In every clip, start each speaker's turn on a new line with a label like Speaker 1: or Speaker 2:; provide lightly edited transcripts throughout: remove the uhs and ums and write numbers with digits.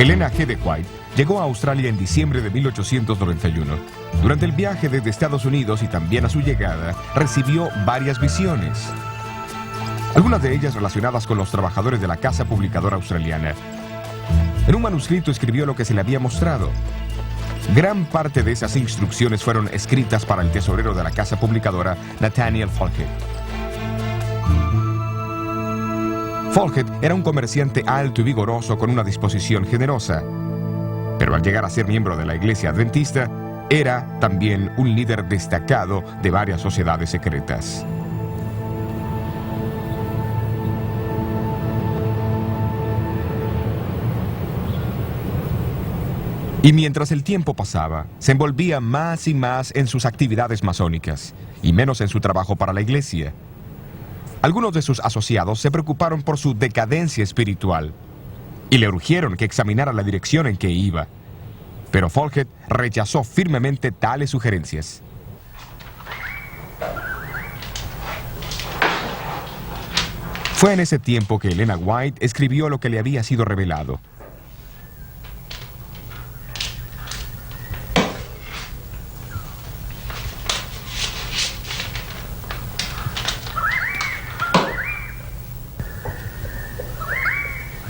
Speaker 1: Elena G. de White llegó a Australia en diciembre de 1891. Durante el viaje desde Estados Unidos y también a su llegada, recibió varias visiones. Algunas de ellas relacionadas con los trabajadores de la casa publicadora australiana. En un manuscrito escribió lo que se le había mostrado. Gran parte de esas instrucciones fueron escritas para el tesorero de la casa publicadora, Nathaniel Folkett. Folkett era un comerciante alto y vigoroso con una disposición generosa, pero al llegar a ser miembro de la Iglesia Adventista, era también un líder destacado de varias sociedades secretas. Y mientras el tiempo pasaba, se envolvía más y más en sus actividades masónicas, y menos en su trabajo para la Iglesia. Algunos de sus asociados se preocuparon por su decadencia espiritual y le urgieron que examinara la dirección en que iba. Pero Folkett rechazó firmemente tales sugerencias. Fue en ese tiempo que Elena White escribió lo que le había sido revelado.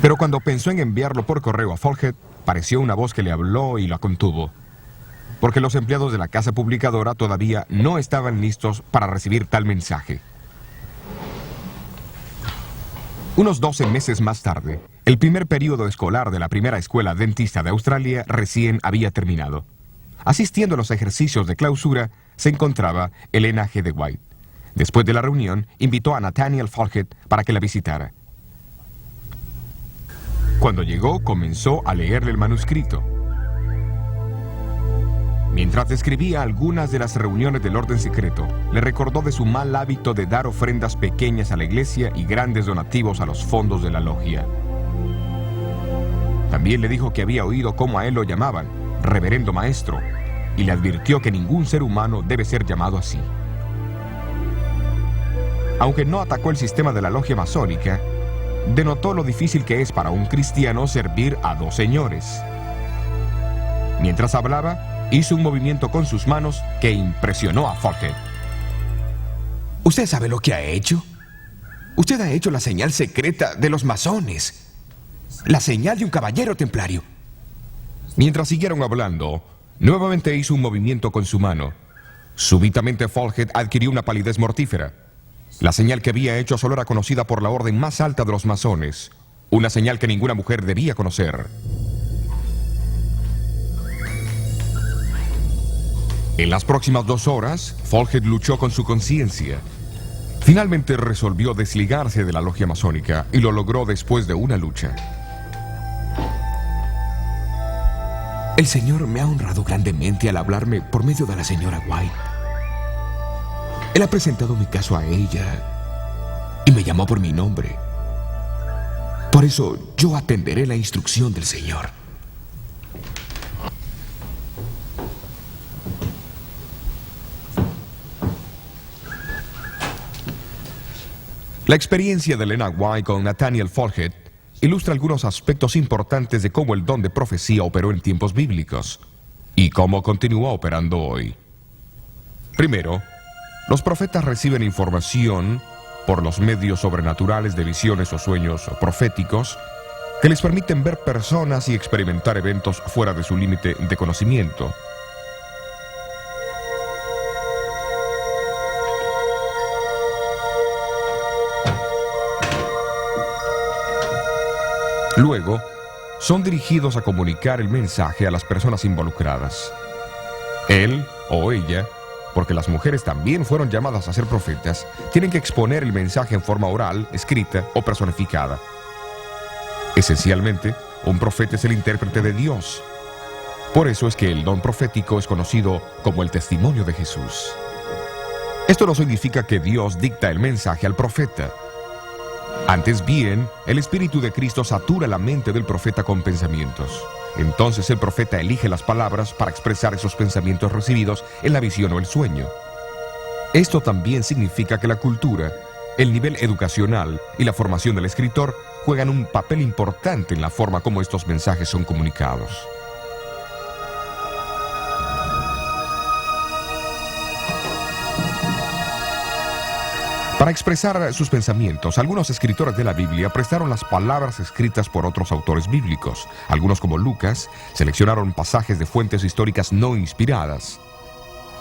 Speaker 1: Pero cuando pensó en enviarlo por correo a Folkett, pareció una voz que le habló y la contuvo, porque los empleados de la casa publicadora todavía no estaban listos para recibir tal mensaje. Unos 12 meses más tarde, el primer período escolar de la primera escuela adventista de Australia recién había terminado. Asistiendo a los ejercicios de clausura, se encontraba Elena G. de White. Después de la reunión, invitó a Nathaniel Folkett para que la visitara. Cuando llegó, comenzó a leerle el manuscrito. Mientras describía algunas de las reuniones del orden secreto, le recordó de su mal hábito de dar ofrendas pequeñas a la iglesia y grandes donativos a los fondos de la logia. También le dijo que había oído cómo a él lo llamaban, reverendo maestro, y le advirtió que ningún ser humano debe ser llamado así. Aunque no atacó el sistema de la logia masónica, denotó lo difícil que es para un cristiano servir a dos señores. Mientras hablaba, hizo un movimiento con sus manos que impresionó a Folkett.
Speaker 2: ¿Usted sabe lo que ha hecho? Usted ha hecho la señal secreta de los masones. La señal de un caballero templario.
Speaker 1: Mientras siguieron hablando, nuevamente hizo un movimiento con su mano. Súbitamente Folkett adquirió una palidez mortífera. La señal que había hecho solo era conocida por la orden más alta de los masones, una señal que ninguna mujer debía conocer. En las próximas 2 horas, Folkett luchó con su conciencia. Finalmente resolvió desligarse de la logia masónica y lo logró después de una lucha.
Speaker 2: El Señor me ha honrado grandemente al hablarme por medio de la señora White. Él ha presentado mi caso a ella y me llamó por mi nombre. Por eso yo atenderé la instrucción del Señor.
Speaker 1: La experiencia de Elena White con Nathaniel Folkett ilustra algunos aspectos importantes de cómo el don de profecía operó en tiempos bíblicos y cómo continúa operando hoy. Primero, los profetas reciben información por los medios sobrenaturales de visiones o sueños proféticos que les permiten ver personas y experimentar eventos fuera de su límite de conocimiento. Luego, son dirigidos a comunicar el mensaje a las personas involucradas. Él o ella, porque las mujeres también fueron llamadas a ser profetas, tienen que exponer el mensaje en forma oral, escrita o personificada. Esencialmente, un profeta es el intérprete de Dios. Por eso es que el don profético es conocido como el testimonio de Jesús. Esto no significa que Dios dicta el mensaje al profeta. Antes bien, el Espíritu de Cristo satura la mente del profeta con pensamientos. Entonces el profeta elige las palabras para expresar esos pensamientos recibidos en la visión o el sueño. Esto también significa que la cultura el nivel educacional y la formación del escritor juegan un papel importante en la forma como estos mensajes son comunicados. Para expresar sus pensamientos, algunos escritores de la Biblia prestaron las palabras escritas por otros autores bíblicos. Algunos, como Lucas, seleccionaron pasajes de fuentes históricas no inspiradas.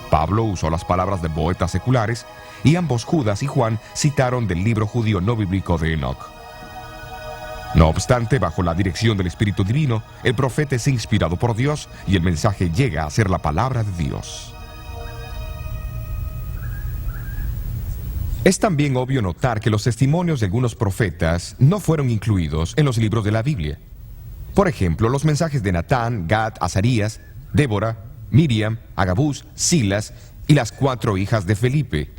Speaker 1: Pablo usó las palabras de poetas seculares, y ambos, Judas y Juan, citaron del libro judío no bíblico de Enoch. No obstante, bajo la dirección del Espíritu Divino, el profeta es inspirado por Dios y el mensaje llega a ser la palabra de Dios. Es también obvio notar que los testimonios de algunos profetas no fueron incluidos en los libros de la Biblia. Por ejemplo, los mensajes de Natán, Gad, Azarías, Débora, Miriam, Agabús, Silas y las 4 hijas de Felipe.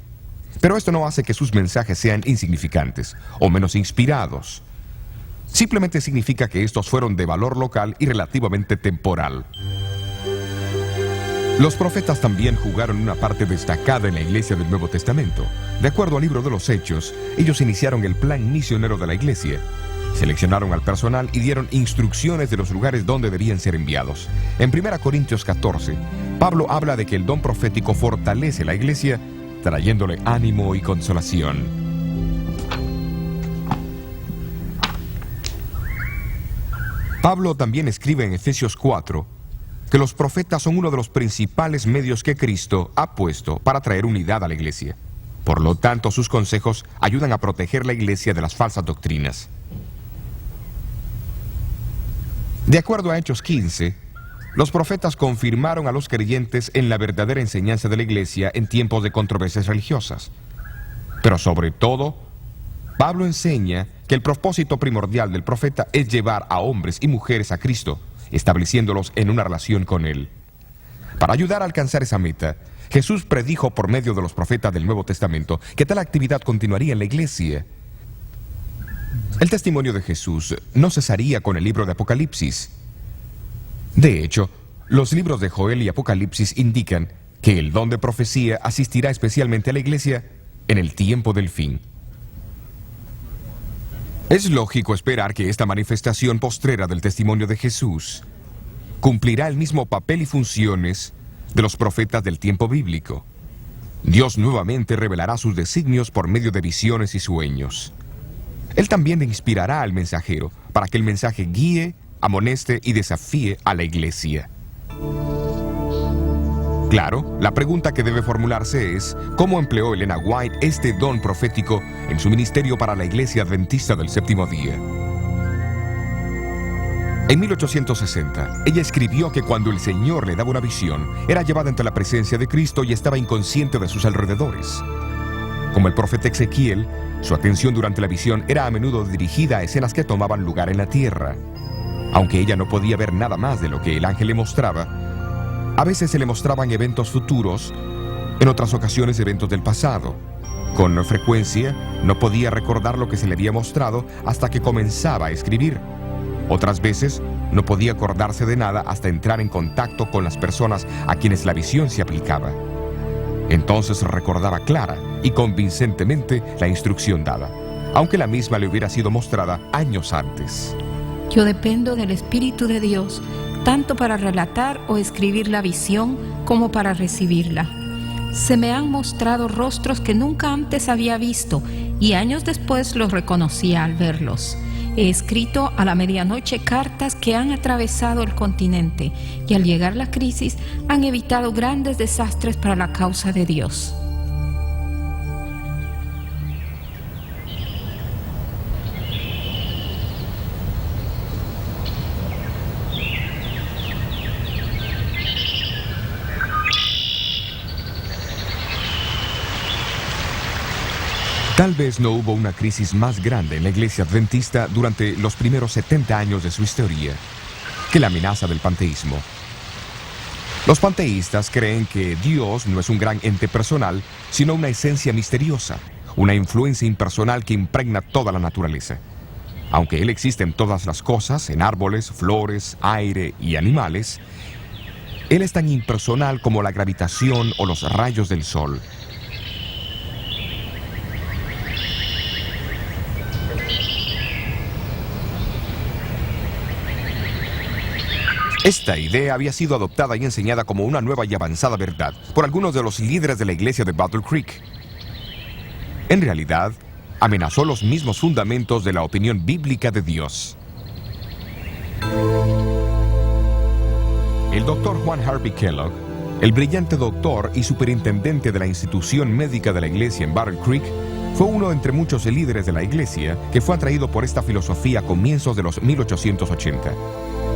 Speaker 1: Pero esto no hace que sus mensajes sean insignificantes o menos inspirados. Simplemente significa que estos fueron de valor local y relativamente temporal. Los profetas también jugaron una parte destacada en la iglesia del Nuevo Testamento. De acuerdo al libro de los Hechos, ellos iniciaron el plan misionero de la iglesia. Seleccionaron al personal y dieron instrucciones de los lugares donde debían ser enviados. En 1 Corintios 14, Pablo habla de que el don profético fortalece la iglesia, trayéndole ánimo y consolación. Pablo también escribe en Efesios 4 que los profetas son uno de los principales medios que Cristo ha puesto para traer unidad a la iglesia. Por lo tanto, sus consejos ayudan a proteger la iglesia de las falsas doctrinas. De acuerdo a Hechos 15, los profetas confirmaron a los creyentes en la verdadera enseñanza de la iglesia en tiempos de controversias religiosas. Pero sobre todo, Pablo enseña que el propósito primordial del profeta es llevar a hombres y mujeres a Cristo, estableciéndolos en una relación con Él. Para ayudar a alcanzar esa meta, Jesús predijo por medio de los profetas del Nuevo Testamento que tal actividad continuaría en la iglesia. El testimonio de Jesús no cesaría con el libro de Apocalipsis. De hecho, los libros de Joel y Apocalipsis indican que el don de profecía asistirá especialmente a la iglesia en el tiempo del fin. Es lógico esperar que esta manifestación postrera del testimonio de Jesús cumplirá el mismo papel y funciones de los profetas del tiempo bíblico. Dios nuevamente revelará sus designios por medio de visiones y sueños. Él también inspirará al mensajero para que el mensaje guíe, amoneste y desafíe a la iglesia. Claro, la pregunta que debe formularse es, ¿cómo empleó Elena White este don profético en su ministerio para la Iglesia Adventista del Séptimo Día? En 1860, ella escribió que cuando el Señor le daba una visión, era llevada ante la presencia de Cristo y estaba inconsciente de sus alrededores. Como el profeta Ezequiel, su atención durante la visión era a menudo dirigida a escenas que tomaban lugar en la tierra. Aunque ella no podía ver nada más de lo que el ángel le mostraba, a veces se le mostraban eventos futuros, en otras ocasiones eventos del pasado. Con frecuencia, no podía recordar lo que se le había mostrado hasta que comenzaba a escribir. Otras veces, no podía acordarse de nada hasta entrar en contacto con las personas a quienes la visión se aplicaba. Entonces recordaba clara y convincentemente la instrucción dada, aunque la misma le hubiera sido mostrada años antes.
Speaker 3: Yo dependo del Espíritu de Dios, tanto para relatar o escribir la visión como para recibirla. Se me han mostrado rostros que nunca antes había visto y años después los reconocía al verlos. He escrito a la medianoche cartas que han atravesado el continente y al llegar la crisis han evitado grandes desastres para la causa de Dios.
Speaker 1: Tal vez no hubo una crisis más grande en la iglesia adventista durante los primeros 70 años de su historia que la amenaza del panteísmo. Los panteístas creen que Dios no es un gran ente personal, sino una esencia misteriosa, una influencia impersonal que impregna toda la naturaleza. Aunque Él existe en todas las cosas, en árboles, flores, aire y animales, Él es tan impersonal como la gravitación o los rayos del sol. Esta idea había sido adoptada y enseñada como una nueva y avanzada verdad por algunos de los líderes de la iglesia de Battle Creek. En realidad, amenazó los mismos fundamentos de la opinión bíblica de Dios. El doctor Juan Harvey Kellogg, el brillante doctor y superintendente de la institución médica de la iglesia en Battle Creek, fue uno entre muchos líderes de la iglesia que fue atraído por esta filosofía a comienzos de los 1880.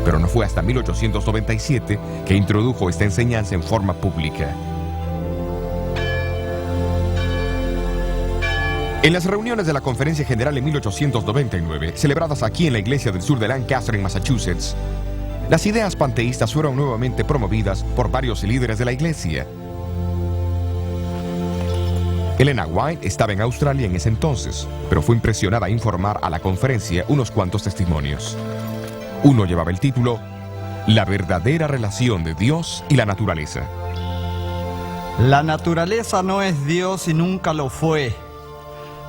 Speaker 1: Pero no fue hasta 1897 que introdujo esta enseñanza en forma pública. En las reuniones de la Conferencia General en 1899, celebradas aquí en la iglesia del sur de Lancaster, en Massachusetts, las ideas panteístas fueron nuevamente promovidas por varios líderes de la iglesia. Elena White estaba en Australia en ese entonces, pero fue impresionada a informar a la conferencia unos cuantos testimonios. Uno llevaba el título La verdadera relación de Dios y la naturaleza.
Speaker 4: La naturaleza no es Dios y nunca lo fue.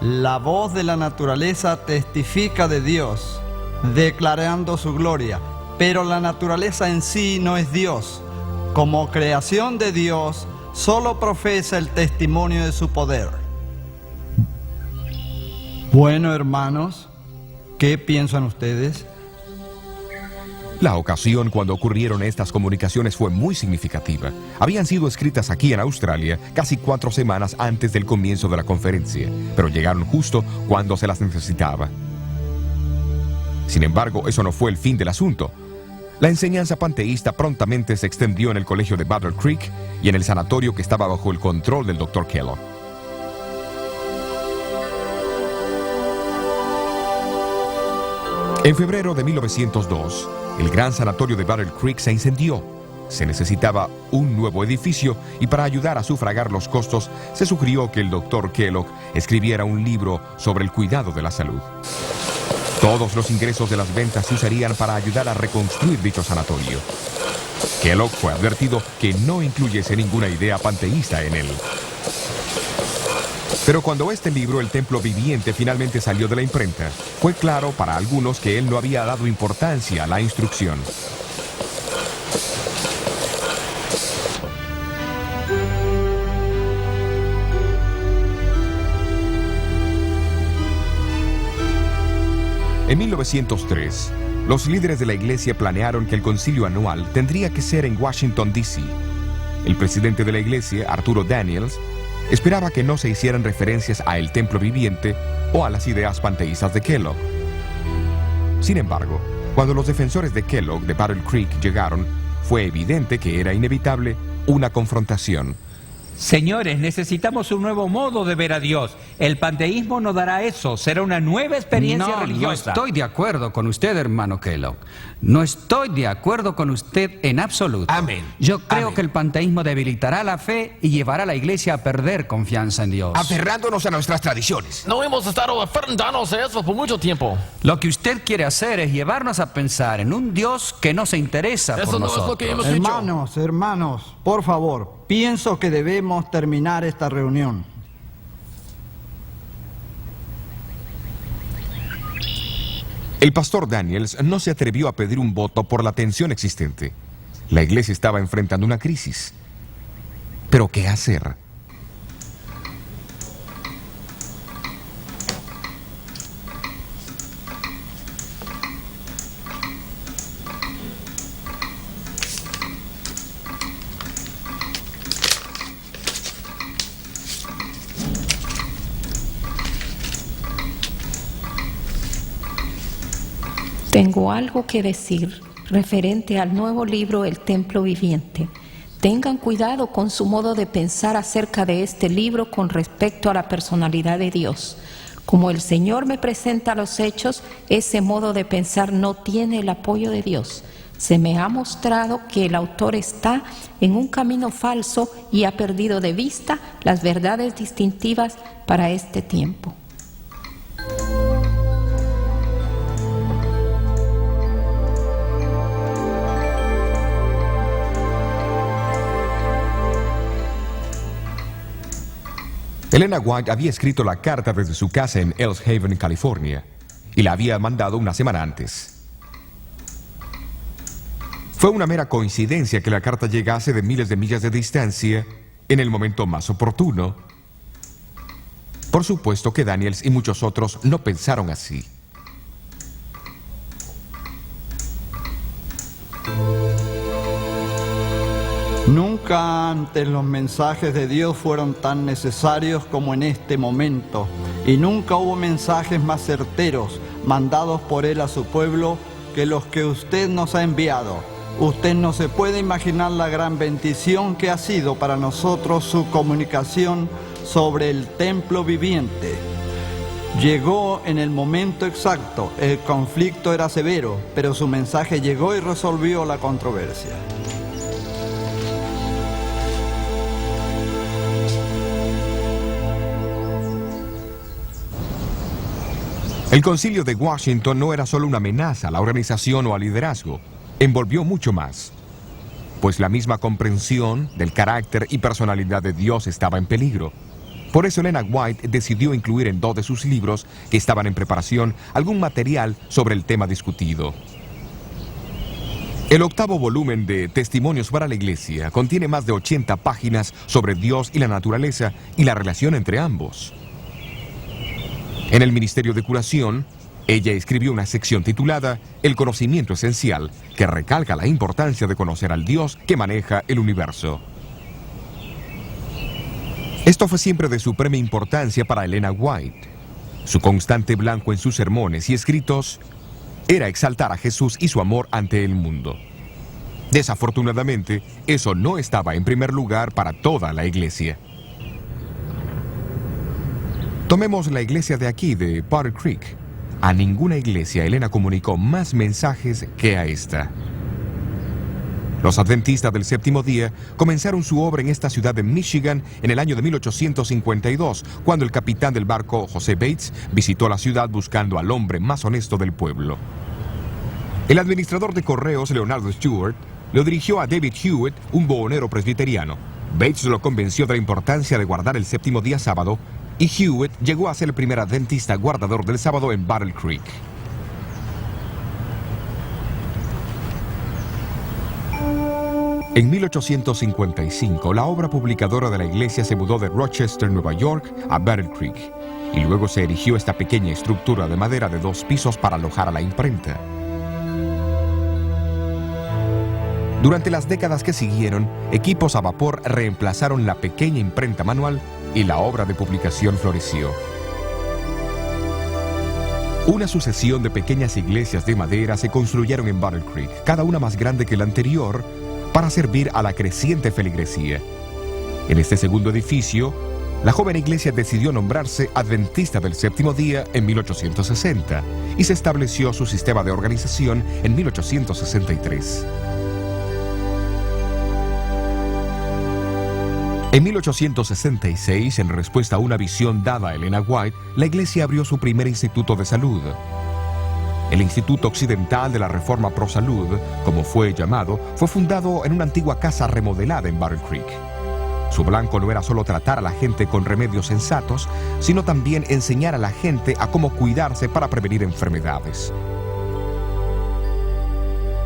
Speaker 4: La voz de la naturaleza testifica de Dios, declarando su gloria, pero la naturaleza en sí no es Dios. Como creación de Dios, solo profesa el testimonio de su poder. Bueno, hermanos, ¿qué piensan ustedes?
Speaker 1: La ocasión cuando ocurrieron estas comunicaciones fue muy significativa. Habían sido escritas aquí en Australia casi 4 semanas antes del comienzo de la conferencia, pero llegaron justo cuando se las necesitaba. Sin embargo, eso no fue el fin del asunto. La enseñanza panteísta prontamente se extendió en el colegio de Battle Creek y en el sanatorio que estaba bajo el control del Dr. Kellogg. En febrero de 1902, el gran sanatorio de Battle Creek se incendió. Se necesitaba un nuevo edificio y para ayudar a sufragar los costos, se sugirió que el Dr. Kellogg escribiera un libro sobre el cuidado de la salud. Todos los ingresos de las ventas se usarían para ayudar a reconstruir dicho sanatorio. Kellogg fue advertido que no incluyese ninguna idea panteísta en él. Pero cuando este libro, El Templo Viviente, finalmente salió de la imprenta, fue claro para algunos que él no había dado importancia a la instrucción. En 1903, los líderes de la iglesia planearon que el concilio anual tendría que ser en Washington, D.C. El presidente de la iglesia, Arturo Daniels, esperaba que no se hicieran referencias a El Templo Viviente o a las ideas panteístas de Kellogg. Sin embargo, cuando los defensores de Kellogg de Battle Creek llegaron, fue evidente que era inevitable una confrontación.
Speaker 5: Señores, necesitamos un nuevo modo de ver a Dios. El panteísmo no dará eso, será una nueva experiencia religiosa.
Speaker 6: No estoy de acuerdo con usted, hermano Kellogg. No estoy de acuerdo con usted en absoluto.
Speaker 2: Amén.
Speaker 6: Yo creo
Speaker 2: Amén.
Speaker 6: que el panteísmo debilitará la fe y llevará a la iglesia a perder confianza en Dios.
Speaker 2: Aferrándonos a nuestras tradiciones.
Speaker 7: No hemos estado aferrándonos a eso por mucho tiempo.
Speaker 6: Lo que usted quiere hacer es llevarnos a pensar en un Dios que no se interesa
Speaker 7: Eso
Speaker 6: por
Speaker 7: no
Speaker 6: nosotros.
Speaker 7: es lo que hemos dicho.
Speaker 4: Hermanos, por favor, pienso que debemos terminar esta reunión.
Speaker 1: El pastor Daniels no se atrevió a pedir un voto por la tensión existente. La iglesia estaba enfrentando una crisis. ¿Pero qué hacer?
Speaker 3: Tengo algo que decir referente al nuevo libro El Templo Viviente. Tengan cuidado con su modo de pensar acerca de este libro con respecto a la personalidad de Dios. Como el Señor me presenta los hechos, ese modo de pensar no tiene el apoyo de Dios. Se me ha mostrado que el autor está en un camino falso y ha perdido de vista las verdades distintivas para este tiempo.
Speaker 1: Elena White había escrito la carta desde su casa en Ells Haven, California, y la había mandado una semana antes. Fue una mera coincidencia que la carta llegase de miles de millas de distancia en el momento más oportuno. Por supuesto que Daniels y muchos otros no pensaron así.
Speaker 4: Nunca antes los mensajes de Dios fueron tan necesarios como en este momento, y nunca hubo mensajes más certeros mandados por Él a su pueblo que los que usted nos ha enviado. Usted no se puede imaginar la gran bendición que ha sido para nosotros su comunicación sobre el templo viviente. Llegó en el momento exacto. El conflicto era severo, pero su mensaje llegó y resolvió la controversia.
Speaker 1: El concilio de Washington no era solo una amenaza a la organización o al liderazgo, envolvió mucho más, pues la misma comprensión del carácter y personalidad de Dios estaba en peligro. Por eso Elena White decidió incluir en 2 de sus libros, que estaban en preparación, algún material sobre el tema discutido. El 8º volumen de Testimonios para la Iglesia contiene más de 80 páginas sobre Dios y la naturaleza y la relación entre ambos. En el Ministerio de Curación, ella escribió una sección titulada El conocimiento esencial, que recalca la importancia de conocer al Dios que maneja el universo. Esto fue siempre de suprema importancia para Elena White. Su constante blanco en sus sermones y escritos era exaltar a Jesús y su amor ante el mundo. Desafortunadamente, eso no estaba en primer lugar para toda la iglesia. Tomemos la iglesia de aquí, de Battle Creek. A ninguna iglesia Elena comunicó más mensajes que a esta. Los adventistas del séptimo día comenzaron su obra en esta ciudad de Michigan en el año de 1852, cuando el capitán del barco José Bates visitó la ciudad buscando al hombre más honesto del pueblo. El administrador de correos, Leonardo Stewart, lo dirigió a David Hewitt, un buhonero presbiteriano. Bates lo convenció de la importancia de guardar el séptimo día sábado, y Hewitt llegó a ser el primer adventista guardador del sábado en Battle Creek. En 1855, la obra publicadora de la iglesia se mudó de Rochester, Nueva York, a Battle Creek, y luego se erigió esta pequeña estructura de madera de 2 pisos para alojar a la imprenta. Durante las décadas que siguieron, equipos a vapor reemplazaron la pequeña imprenta manual y la obra de publicación floreció. Una sucesión de pequeñas iglesias de madera se construyeron en Battle Creek, cada una más grande que la anterior, para servir a la creciente feligresía. En este segundo edificio, la joven iglesia decidió nombrarse Adventista del Séptimo Día en 1860 y se estableció su sistema de organización en 1863. En 1866, en respuesta a una visión dada a Elena White, la iglesia abrió su primer instituto de salud. El Instituto Occidental de la Reforma Pro Salud, como fue llamado, fue fundado en una antigua casa remodelada en Battle Creek. Su blanco no era solo tratar a la gente con remedios sensatos, sino también enseñar a la gente a cómo cuidarse para prevenir enfermedades.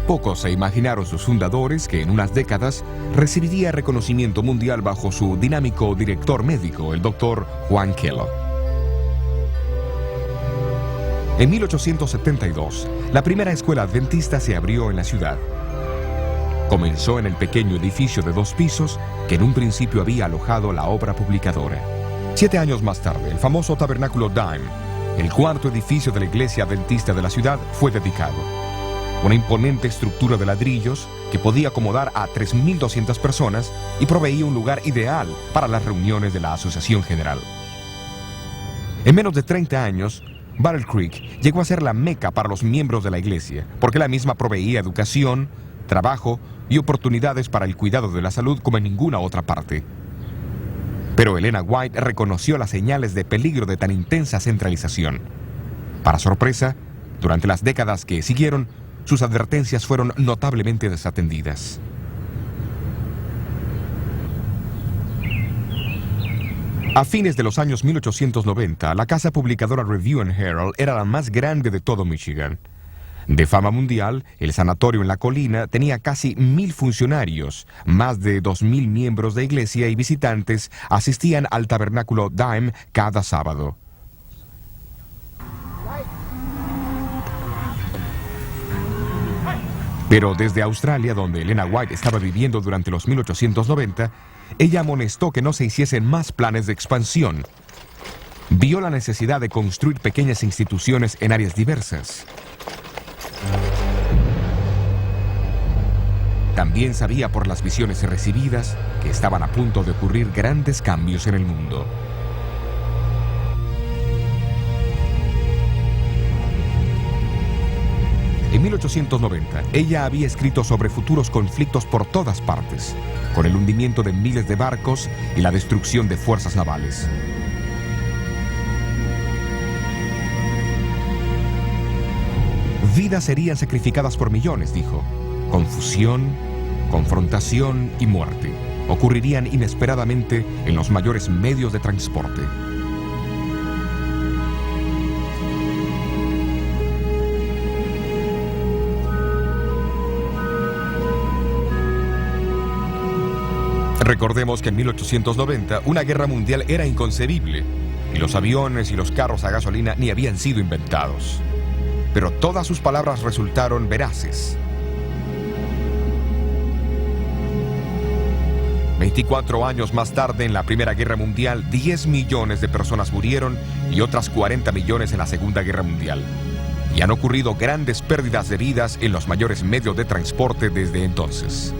Speaker 1: Pocos se imaginaron sus fundadores que en unas décadas recibiría reconocimiento mundial bajo su dinámico director médico, el Dr. Juan Kellogg. En 1872, la primera escuela adventista se abrió en la ciudad. Comenzó en el pequeño edificio de 2 pisos que en un principio había alojado la obra publicadora. 7 años más tarde, el famoso tabernáculo Dime, el 4º edificio de la iglesia adventista de la ciudad, fue dedicado. Una imponente estructura de ladrillos que podía acomodar a 3.200 personas y proveía un lugar ideal para las reuniones de la Asociación General. En menos de 30 años, Battle Creek llegó a ser la meca para los miembros de la iglesia, porque la misma proveía educación, trabajo y oportunidades para el cuidado de la salud como en ninguna otra parte. Pero Elena White reconoció las señales de peligro de tan intensa centralización. Para sorpresa, durante las décadas que siguieron, sus advertencias fueron notablemente desatendidas. A fines de los años 1890, la casa publicadora Review and Herald era la más grande de todo Michigan. De fama mundial, el sanatorio en la colina tenía casi 1000 funcionarios, más de 2000 miembros de iglesia y visitantes asistían al tabernáculo Dime cada sábado. Pero desde Australia, donde Elena White estaba viviendo durante los 1890, ella amonestó que no se hiciesen más planes de expansión. Vio la necesidad de construir pequeñas instituciones en áreas diversas. También sabía por las visiones recibidas que estaban a punto de ocurrir grandes cambios en el mundo. En 1890, ella había escrito sobre futuros conflictos por todas partes, con el hundimiento de miles de barcos y la destrucción de fuerzas navales. Vidas serían sacrificadas por millones, dijo. Confusión, confrontación y muerte ocurrirían inesperadamente en los mayores medios de transporte. Recordemos que en 1890 una guerra mundial era inconcebible y los aviones y los carros a gasolina ni habían sido inventados. Pero todas sus palabras resultaron veraces. 24 años más tarde, en la Primera Guerra Mundial, 10 millones de personas murieron y otras 40 millones en la Segunda Guerra Mundial. Y han ocurrido grandes pérdidas de vidas en los mayores medios de transporte desde entonces.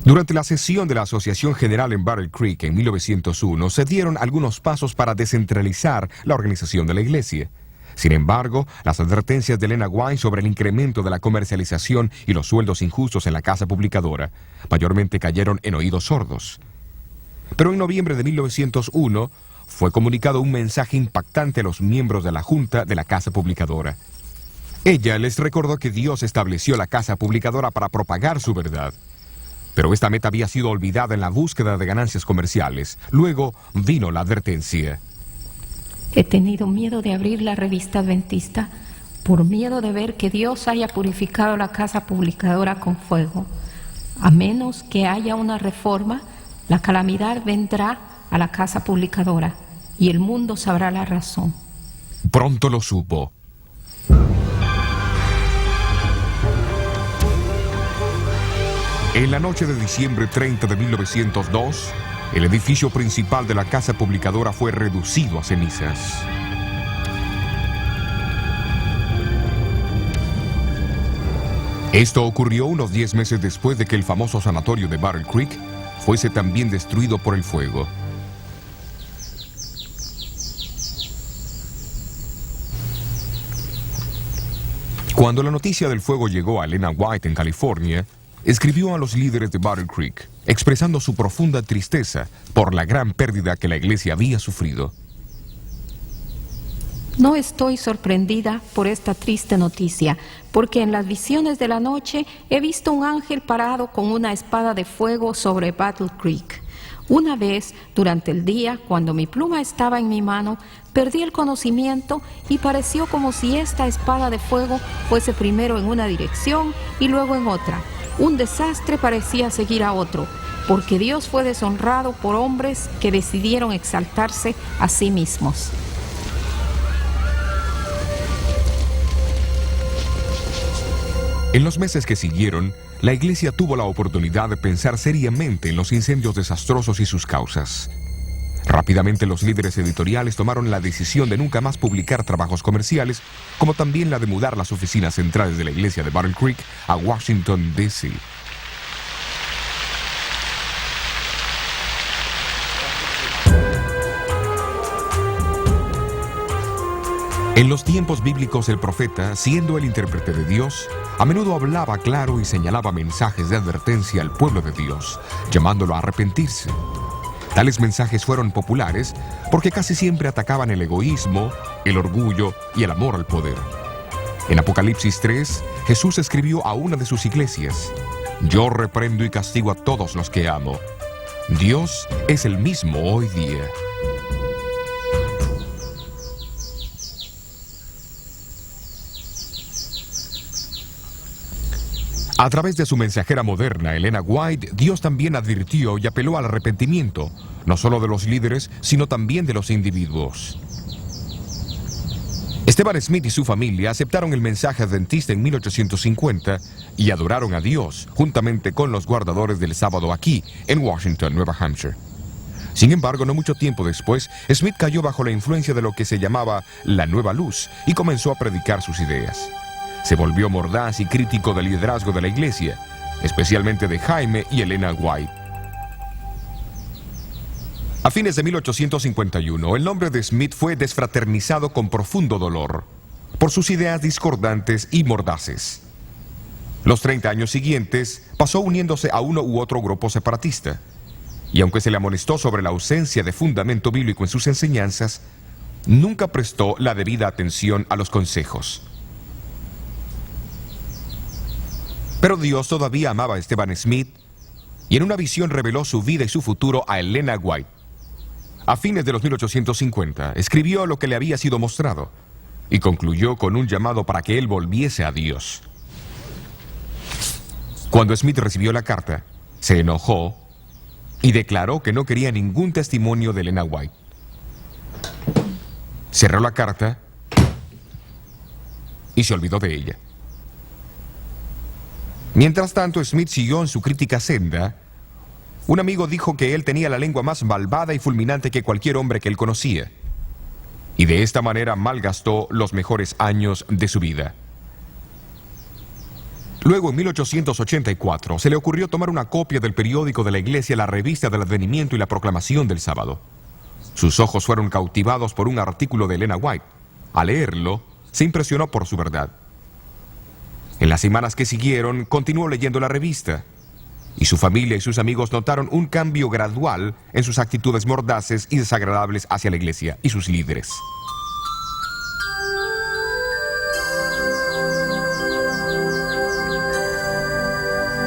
Speaker 1: Durante la sesión de la Asociación General en Battle Creek en 1901, se dieron algunos pasos para descentralizar la organización de la iglesia. Sin embargo, las advertencias de Elena White sobre el incremento de la comercialización y los sueldos injustos en la casa publicadora mayormente cayeron en oídos sordos. Pero en noviembre de 1901 fue comunicado un mensaje impactante a los miembros de la Junta de la Casa Publicadora. Ella les recordó que Dios estableció la Casa Publicadora para propagar su verdad. Pero esta meta había sido olvidada en la búsqueda de ganancias comerciales. Luego vino la advertencia.
Speaker 3: He tenido miedo de abrir la revista adventista por miedo de ver que Dios haya purificado la casa publicadora con fuego. A menos que haya una reforma, la calamidad vendrá a la casa publicadora y el mundo sabrá la razón.
Speaker 1: Pronto lo supo. En la noche de diciembre 30 de 1902, el edificio principal de la casa publicadora fue reducido a cenizas. Esto ocurrió unos 10 meses después de que el famoso sanatorio de Battle Creek fuese también destruido por el fuego. Cuando la noticia del fuego llegó a Elena White en California, escribió a los líderes de Battle Creek, expresando su profunda tristeza por la gran pérdida que la iglesia había sufrido.
Speaker 3: No estoy sorprendida por esta triste noticia, porque en las visiones de la noche he visto un ángel parado con una espada de fuego sobre Battle Creek. Una vez, durante el día, cuando mi pluma estaba en mi mano, perdí el conocimiento y pareció como si esta espada de fuego fuese primero en una dirección y luego en otra. Un desastre parecía seguir a otro, porque Dios fue deshonrado por hombres que decidieron exaltarse a sí mismos.
Speaker 1: En los meses que siguieron, la iglesia tuvo la oportunidad de pensar seriamente en los incendios desastrosos y sus causas. Rápidamente los líderes editoriales tomaron la decisión de nunca más publicar trabajos comerciales, como también la de mudar las oficinas centrales de la iglesia de Battle Creek a Washington, D.C. En los tiempos bíblicos, el profeta, siendo el intérprete de Dios, a menudo hablaba claro y señalaba mensajes de advertencia al pueblo de Dios, llamándolo a arrepentirse. Tales mensajes fueron populares porque casi siempre atacaban el egoísmo, el orgullo y el amor al poder. En Apocalipsis 3, Jesús escribió a una de sus iglesias: «Yo reprendo y castigo a todos los que amo». Dios es el mismo hoy día. A través de su mensajera moderna, Elena White, Dios también advirtió y apeló al arrepentimiento, no solo de los líderes, sino también de los individuos. Esteban Smith y su familia aceptaron el mensaje adventista en 1850 y adoraron a Dios, juntamente con los guardadores del sábado aquí, en Washington, Nueva Hampshire. Sin embargo, no mucho tiempo después, Smith cayó bajo la influencia de lo que se llamaba la Nueva Luz y comenzó a predicar sus ideas. Se volvió mordaz y crítico del liderazgo de la iglesia, especialmente de Jaime y Elena White. A fines de 1851, el nombre de Smith fue desfraternizado con profundo dolor por sus ideas discordantes y mordaces. Los 30 años siguientes pasó uniéndose a uno u otro grupo separatista, y aunque se le amonestó sobre la ausencia de fundamento bíblico en sus enseñanzas, nunca prestó la debida atención a los consejos. Pero Dios todavía amaba a Esteban Smith, y en una visión reveló su vida y su futuro a Elena White. A fines de los 1850, escribió lo que le había sido mostrado, y concluyó con un llamado para que él volviese a Dios. Cuando Smith recibió la carta, se enojó y declaró que no quería ningún testimonio de Elena White. Cerró la carta y se olvidó de ella. Mientras tanto, Smith siguió en su crítica senda. Un amigo dijo que él tenía la lengua más malvada y fulminante que cualquier hombre que él conocía, y de esta manera malgastó los mejores años de su vida. Luego, en 1884, se le ocurrió tomar una copia del periódico de la iglesia, la Revista del Advenimiento y la Proclamación del Sábado. Sus ojos fueron cautivados por un artículo de Elena White. Al leerlo, se impresionó por su verdad. En las semanas que siguieron, continuó leyendo la revista, y su familia y sus amigos notaron un cambio gradual en sus actitudes mordaces y desagradables hacia la iglesia y sus líderes.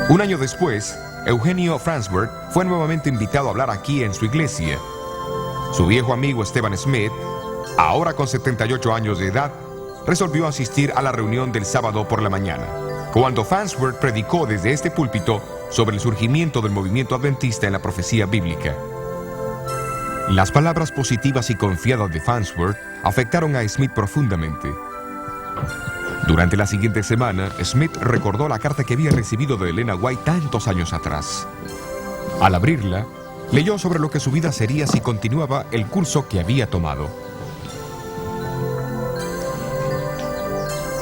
Speaker 1: Un año después, Eugenio Farnsworth fue nuevamente invitado a hablar aquí en su iglesia. Su viejo amigo Esteban Smith, ahora con 78 años de edad, resolvió asistir a la reunión del sábado por la mañana, cuando Farnsworth predicó desde este púlpito sobre el surgimiento del movimiento adventista en la profecía bíblica. Las palabras positivas y confiadas de Farnsworth afectaron a Smith profundamente. Durante la siguiente semana, Smith recordó la carta que había recibido de Elena White tantos años atrás. Al abrirla, leyó sobre lo que su vida sería si continuaba el curso que había tomado.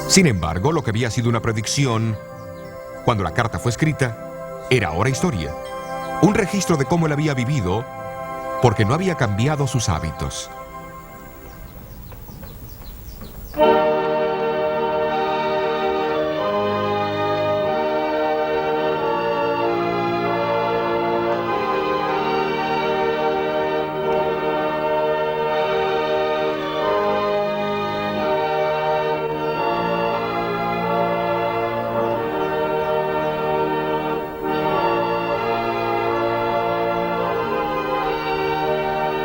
Speaker 1: Sin embargo, lo que había sido una predicción cuando la carta fue escrita, era ahora historia. Un registro de cómo él había vivido, porque no había cambiado sus hábitos.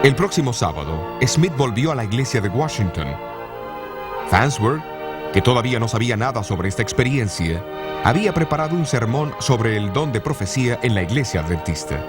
Speaker 1: El próximo sábado, Smith volvió a la iglesia de Washington. Farnsworth, que todavía no sabía nada sobre esta experiencia, había preparado un sermón sobre el don de profecía en la iglesia adventista.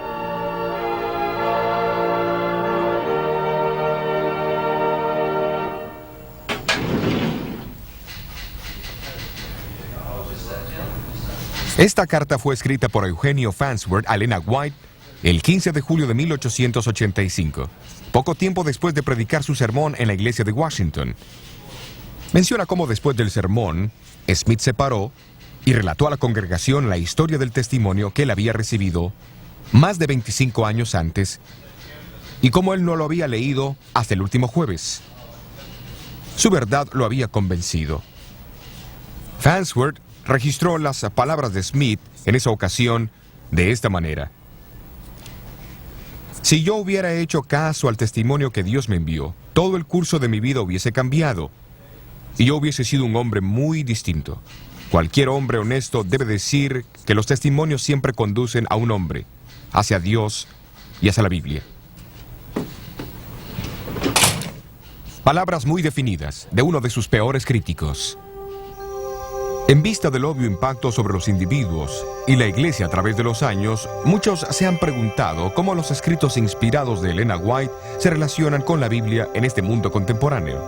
Speaker 1: Esta carta fue escrita por Eugenio Farnsworth a Elena White el 15 de julio de 1885, poco tiempo después de predicar su sermón en la iglesia de Washington. Menciona cómo después del sermón, Smith se paró y relató a la congregación la historia del testimonio que él había recibido más de 25 años antes y cómo él no lo había leído hasta el último jueves. Su verdad lo había convencido. Farnsworth registró las palabras de Smith en esa ocasión de esta manera: si yo hubiera hecho caso al testimonio que Dios me envió, todo el curso de mi vida hubiese cambiado y yo hubiese sido un hombre muy distinto. Cualquier hombre honesto debe decir que los testimonios siempre conducen a un hombre, hacia Dios y hacia la Biblia. Palabras muy definidas de uno de sus peores críticos. En vista del obvio impacto sobre los individuos y la Iglesia a través de los años, muchos se han preguntado cómo los escritos inspirados de Elena White se relacionan con la Biblia en este mundo contemporáneo.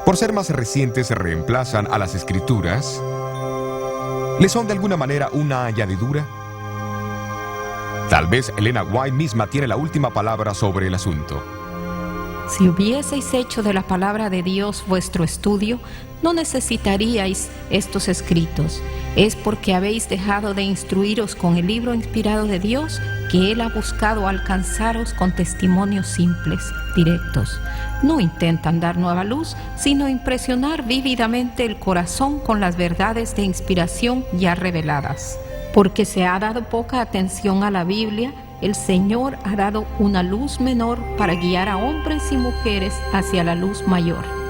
Speaker 1: Por ser más recientes, se reemplazan a las Escrituras. ¿Le son de alguna manera una añadidura? Tal vez Elena White misma tiene la última palabra sobre el asunto.
Speaker 3: Si hubieseis hecho de la palabra de Dios vuestro estudio, no necesitaríais estos escritos. Es porque habéis dejado de instruiros con el libro inspirado de Dios que Él ha buscado alcanzaros con testimonios simples, directos. No intentan dar nueva luz, sino impresionar vívidamente el corazón con las verdades de inspiración ya reveladas. Porque se ha dado poca atención a la Biblia, el Señor ha dado una luz menor para guiar a hombres y mujeres hacia la luz mayor.